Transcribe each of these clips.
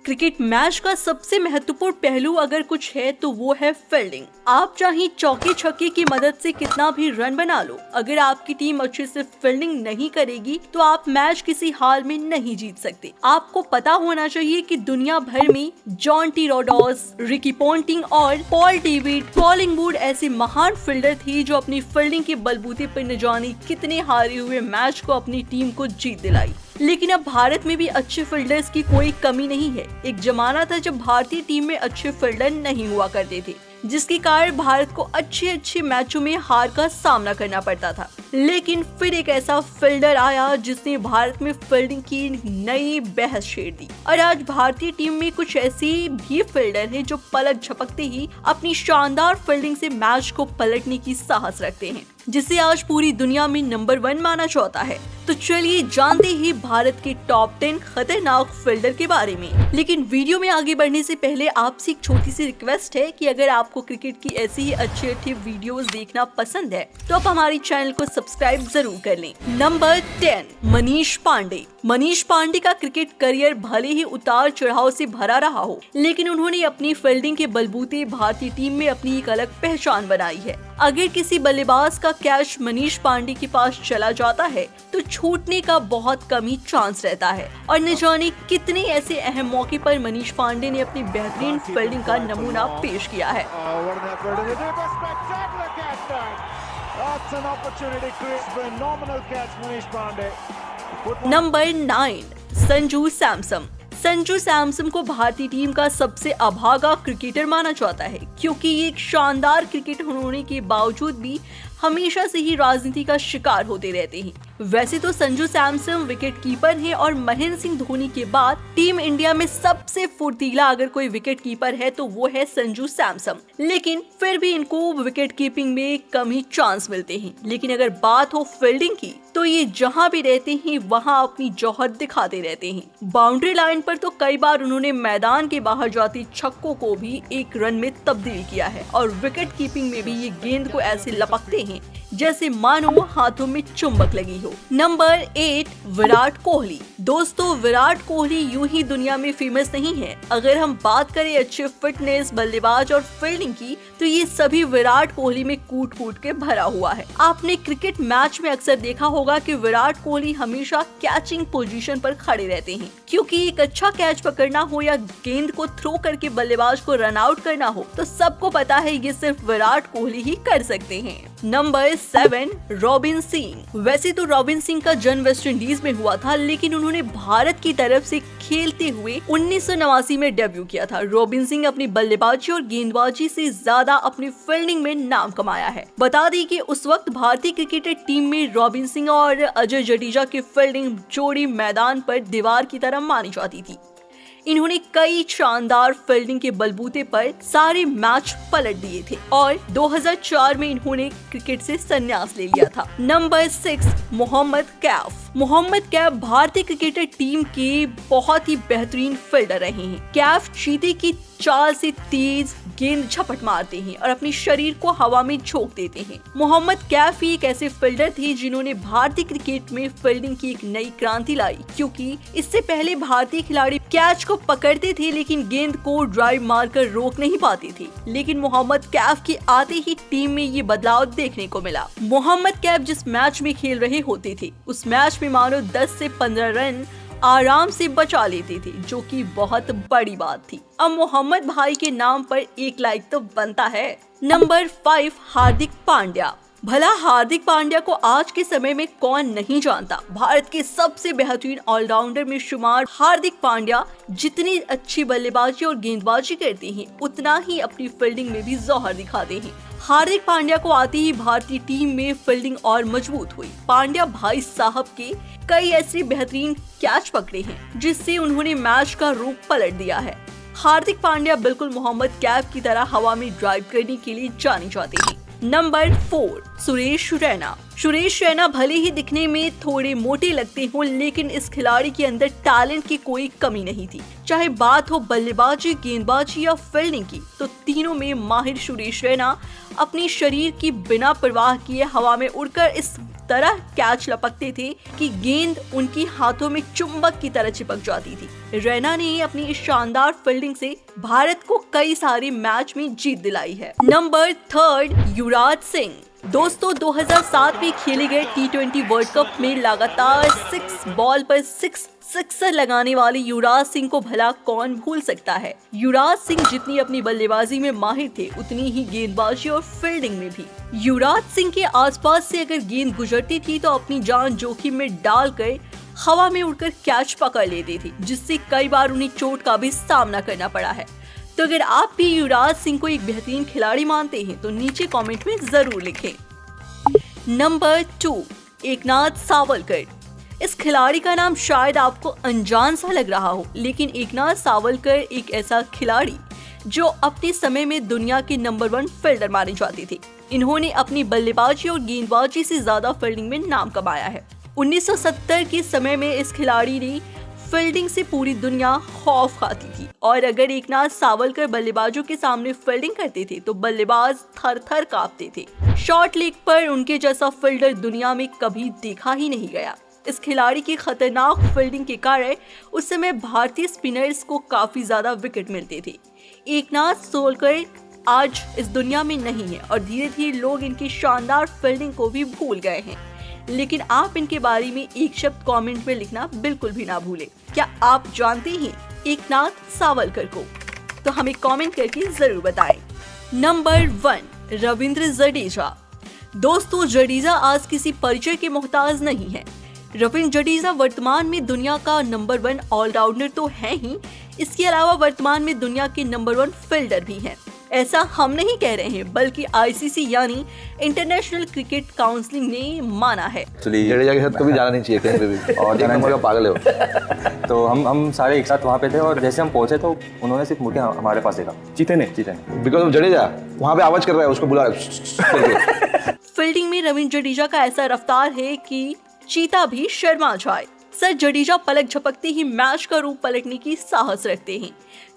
Cricket match का सबसे महत्वपूर्ण पहलू अगर कुछ है तो वो है फील्डिंग। आप चाहे चौके छक्के की मदद से कितना भी रन बना लो, अगर आपकी टीम अच्छे से फील्डिंग नहीं करेगी तो आप मैच किसी हाल में नहीं जीत सकते। आपको पता होना चाहिए कि दुनिया भर में Jonty Rhodes, Ricky Ponting और पॉल डेविड, कॉलिंगवुड ऐसे महान फील्डर थे जो अपनी फील्डिंग के बलबूते पर न जाने कितने हारे हुए मैच को अपनी टीम को जीत दिलाई। लेकिन अब भारत में भी अच्छे फील्डर्स की कोई कमी नहीं है। एक जमाना था जब भारतीय टीम में अच्छे फील्डर नहीं हुआ करते थे, जिसके कारण भारत को अच्छे मैचों में हार का सामना करना पड़ता था। लेकिन फिर एक ऐसा फील्डर आया जिसने भारत में फील्डिंग की नई बहस छेड़ दी और आज भारतीय टीम में कुछ ऐसे भी फील्डर हैं जो पलक झपकते ही अपनी शानदार फील्डिंग से मैच को पलटने की साहस रखते हैं, जिसे आज पूरी दुनिया में नंबर 1 माना जाता है। तो चलिए जानते ही भारत के टॉप 10 खतरनाक फील्डर के बारे में। लेकिन वीडियो में आगे बढ़ने से पहले आपसे एक छोटी सी रिक्वेस्ट है कि अगर आपको क्रिकेट की ऐसी ही अच्छी वीडियोस देखना पसंद है तो आप हमारे चैनल को सब्सक्राइब जरूर कर लें। नंबर 10, मनीष पांडे। मनीष पांडे का क्रिकेट करियर भले ही उतार चढ़ाव से भरा रहा हो, लेकिन उन्होंने अपनी फील्डिंग के बलबूते भारतीय टीम में अपनी एक अलग पहचान बनाई है। अगर किसी बल्लेबाज का कैच मनीष पांडे के पास चला जाता है तो छूटने का बहुत कम ही चांस रहता है और न जाने कितने ऐसे अहम मौके पर मनीष पांडे ने अपनी बेहतरीन फील्डिंग का नमूना पेश किया है। नंबर 9, संजू सैमसन। संजू सैमसन को भारतीय टीम का सबसे अभागा क्रिकेटर माना जाता है, क्योंकि ये एक शानदार क्रिकेटर होने के बावजूद भी हमेशा से ही राजनीति का शिकार होते रहते हैं। वैसे तो संजू सैमसन विकेट कीपर है और महेंद्र सिंह धोनी के बाद टीम इंडिया में सबसे फुर्तीला अगर कोई विकेट कीपर है तो वो है संजू सैमसन। लेकिन फिर भी इनको विकेट कीपिंग में कम ही चांस मिलते हैं। लेकिन अगर बात हो फील्डिंग की तो ये जहां भी रहते हैं वहां अपनी जौहर दिखाते रहते हैं। बाउंड्री लाइन पर तो कई बार उन्होंने मैदान के बाहर जाते छक्कों को भी एक रन में तब्दील किया है और विकेट कीपिंग में भी ये गेंद को ऐसे लपकते हैं जैसे मानो हाथों में चुंबक लगी हो। नंबर 8, विराट कोहली। दोस्तों, विराट कोहली यूं ही दुनिया में फेमस नहीं है। अगर हम बात करें अच्छे फिटनेस, बल्लेबाज और फील्डिंग की तो ये सभी विराट कोहली में कूट के भरा हुआ है। आपने क्रिकेट मैच में अक्सर देखा होगा कि विराट कोहली हमेशा कैचिंग पोजीशन पर खड़े रहते हैं, क्योंकि एक अच्छा कैच पकड़ना हो या गेंद को थ्रो करके बल्लेबाज को रन आउट करना हो तो सबको पता है ये सिर्फ विराट कोहली ही कर सकते हैं। Number 7, robin Singh. वैसे तो रॉबिन सिंह का जन्म वेस्ट इंडीज में हुआ था, लेकिन उन्होंने भारत की तरफ से खेलते हुए 1989 में डेब्यू किया था। रॉबिन सिंह अपनी बल्लेबाजी और गेंदबाजी से ज्यादा अपनी फील्डिंग में नाम कमाया है। बता दें कि उस वक्त भारतीय क्रिकेट टीम में रॉबिन सिंह और अजय जडेजा की फील्डिंग जोड़ी मैदान पर दीवार की तरह मानी जाती थी। इन्होंने कई शानदार फील्डिंग के बलबूते पर सारे मैच पलट दिए थे और 2004 में इन्होंने क्रिकेट से संन्यास ले लिया था। नंबर 6, मोहम्मद कैफ। मोहम्मद कैफ भारतीय क्रिकेटर टीम के बहुत ही बेहतरीन फील्डर रहे हैं। कैफ चीते की चाल से तेज गेंद झपट मारते हैं और अपने शरीर को हवा में झोंक देते हैं। मोहम्मद कैफ एक ऐसे फील्डर थे जिन्होंने भारतीय क्रिकेट में फील्डिंग की एक नई क्रांति लाई, क्योंकि इससे पहले भारतीय खिलाड़ी कैच को पकड़ते थे लेकिन गेंद को ड्राइव मारकर रोक नहीं पाते थे। लेकिन मोहम्मद कैफ के आते ही टीम में ये बदलाव देखने को मिला। मोहम्मद कैफ जिस मैच में खेल रहे होते थे उस मैच में मानो 10 से 15 रन आराम से बचा लेते थे, जो कि बहुत बड़ी बात थी। अब मोहम्मद भाई के नाम पर एक लाइक तो बनता है। नंबर 5, हार्दिक पांड्या। भला हार्दिक पांड्या को आज के समय में कौन नहीं जानता। भारत के सबसे बेहतरीन ऑलराउंडर में शुमार हार्दिक पांड्या जितनी अच्छी बल्लेबाजी और गेंदबाजी करते हैं उतना ही अपनी फील्डिंग में भी जौहर दिखाते हैं। हार्दिक पांड्या को आते ही भारतीय टीम में फील्डिंग और मजबूत हुई। पांड्या भाई साहब के कई ऐसे बेहतरीन कैच पकड़े हैं जिससे उन्होंने मैच का रूप पलट दिया है। हार्दिक पांड्या बिल्कुल मोहम्मद कैफ की तरह हवा में ड्राइव करने के लिए जाने जाते हैं। नंबर 4, सुरेश रैना। सुरेश रैना भले ही दिखने में थोड़े मोटे लगते हो, लेकिन इस खिलाड़ी के अंदर टैलेंट की कोई कमी नहीं थी। चाहे बात हो बल्लेबाजी, गेंदबाजी या फील्डिंग की, तो तीनों में माहिर सुरेश रैना अपने शरीर की बिना परवाह किए हवा में उड़कर इस तरह कैच लपकते थे कि गेंद उनकी हाथों में चुंबक की तरह चिपक जाती थी। रैना ने अपनी इस शानदार फील्डिंग से भारत को कई सारे मैच में जीत दिलाई है। नंबर 3, युवराज सिंह। दोस्तों 2007 में खेले गए T20 वर्ल्ड कप में लगातार 6 बॉल पर 6 सिक्सर लगाने वाले युवराज सिंह को भला कौन भूल सकता है। युवराज सिंह जितनी अपनी बल्लेबाजी में माहिर थे, उतनी ही गेंदबाजी और फील्डिंग में भी। युवराज सिंह के आसपास से अगर गेंद गुजरती थी तो अपनी जान जोखिम में डालकर हवा में उड़कर कैच पकड़ लेते थे, जिससे कई बार उन्हें चोट का भी सामना करना पड़ा है। तो अगर आप भी युवराज सिंह को एक बेहतरीन खिलाड़ी मानते हैं तो नीचे कमेंट में जरूर लिखें। नंबर 2, एकनाथ सावलकर। इस खिलाड़ी का नाम शायद आपको अनजान सा लग रहा हो, लेकिन एकनाथ सावलकर एक ऐसा खिलाड़ी जो अपने समय में दुनिया के नंबर 1 फील्डर माने जाते थे। इन्होंने अपनी बल्लेबाजी और गेंदबाजी से ज्यादा फील्डिंग में नाम कमाया है। 1970 के समय में इस खिलाड़ी ने फील्डिंग से पूरी दुनिया खौफ खाती थी, और अगर एकनाथ सावलकर बल्लेबाजों के सामने फील्डिंग करते थे तो बल्लेबाज थर-थर कांपते थे। शॉर्ट लेग पर उनके जैसा फील्डर दुनिया में कभी देखा ही नहीं गया। इस खिलाड़ी की खतरनाक फील्डिंग के कारण उस समय भारतीय स्पिनर्स को काफी ज्यादा विकेट मिलते थे। एकनाथ सावलकर आज इस दुनिया में नहीं है और धीरे धीरे लोग इनकी शानदार फील्डिंग को भी भूल गए हैं, लेकिन आप इनके बारे में एक शब्द कमेंट में लिखना बिल्कुल भी ना भूलें। क्या आप जानते हैं एकनाथ सावलकर को? तो हमें कमेंट करके जरूर बताएं। नंबर 1, रविंद्र जडेजा। दोस्तों जडेजा आज किसी परिचय के मोहताज नहीं है। रविंद्र जडेजा वर्तमान में दुनिया का नंबर 1 ऑलराउंडर तो है ही, इसके अलावा वर्तमान में दुनिया के नंबर 1 फील्डर भी हैं। ऐसा हम नहीं कह रहे हैं, बल्कि ICC यानी इंटरनेशनल क्रिकेट काउंसिल ने माना है। जडेजा के साथ कभी जाना नहीं चाहिए कहीं पे भी, और एक नंबर का पागल है वो। तो हम सारे एक साथ वहाँ पे थे, और जैसे हम पहुंचे तो उन्होंने सिर्फ मुड़ के हमारे पास देखा। जीते नहीं बिकॉज ऑफ जडेजा वहाँ पे आवाज कर रहा है, उसको बुला रहा है। फील्डिंग में रविंद्र जडेजा का ऐसा रफ्तार है कि चीता भी शर्मा जाए। सर जडेजा पलक झपकते ही मैच का रूप पलटने की साहस रखते हैं।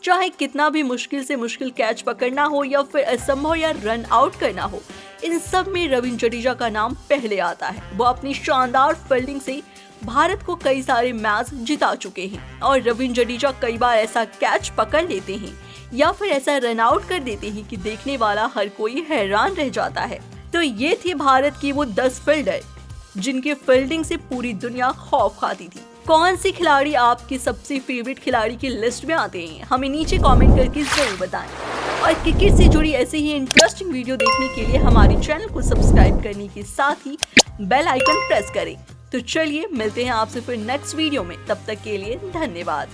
चाहे कितना भी मुश्किल से मुश्किल कैच पकड़ना हो या फिर असंभव या रन आउट करना हो, इन सब में रविंद्र जडेजा का नाम पहले आता है। वो अपनी शानदार फील्डिंग से भारत को कई सारे मैच जिता चुके हैं, और रविंद्र जडेजा कई बार ऐसा कैच पकड़ लेते हैं या फिर ऐसा रन आउट कर देते हैं कि देखने वाला हर कोई हैरान रह जाता है। तो ये थे भारत की वो 10 फील्डर जिनके फील्डिंग से पूरी दुनिया खौफ खाती थी। कौन से खिलाड़ी आपके सबसे फेवरेट खिलाड़ी की लिस्ट में आते हैं, हमें नीचे कमेंट करके जरूर बताएं। और क्रिकेट से जुड़ी ऐसे ही इंटरेस्टिंग वीडियो देखने के लिए हमारे चैनल को सब्सक्राइब करने के साथ ही बेल आइकन प्रेस करें। तो चलिए मिलते हैं आपसे फिर नेक्स्ट वीडियो में, तब तक के लिए धन्यवाद।